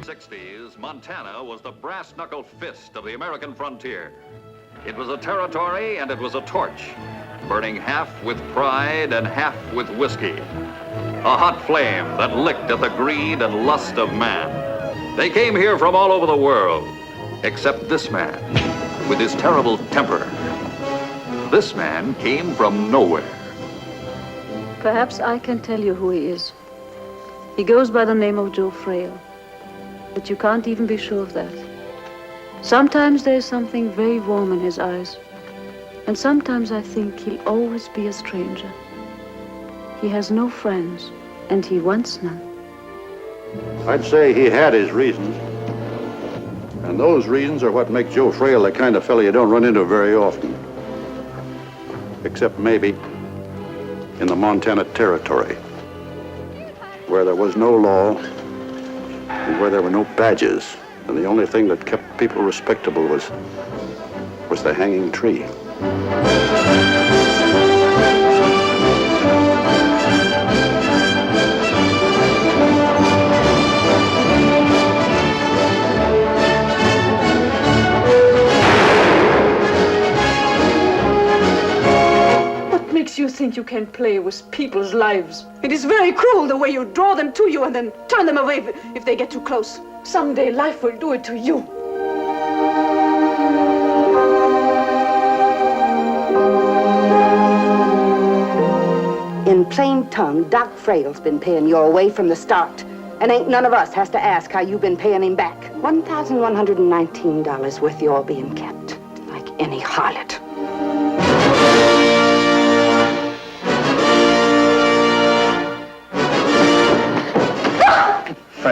60s, Montana was the brass-knuckle fist of the American frontier. It was a territory and it was a torch, burning half with pride and half with whiskey. A hot flame that licked at the greed and lust of man. They came here from all over the world, except this man, with his terrible temper. This man came from nowhere. Perhaps I can tell you who he is. He goes by the name of Joe Frail, but you can't even be sure of that. Sometimes there's something very warm in his eyes, and sometimes I think he'll always be a stranger. He has no friends, and he wants none. I'd say he had his reasons. And those reasons are what make Joe Frail the kind of fellow you don't run into very often. Except maybe in the Montana Territory, where there was no law and where there were no badges. And the only thing that kept people respectable was the hanging tree. What makes you think you can play with people's lives? It is very cruel the way you draw them to you and then turn them away if they get too close. Someday life will do it to you. In plain tongue, Doc Frail's been paying your way from the start. And ain't none of us has to ask how you've been paying him back. $1,119 worth you're being kept, like any harlot.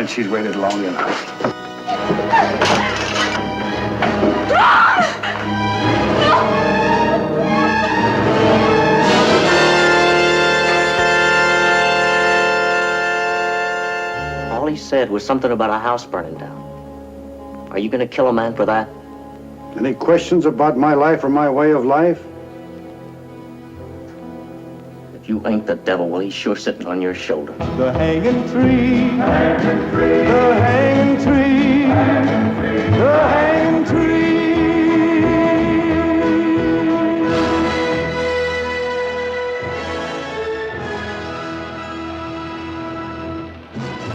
She's waited long enough. All he said was something about a house burning down. Are you gonna kill a man for that? Any questions about my life or my way of life? If you ain't the devil, well, he's sure sitting on your shoulder. The hanging tree, the hanging tree,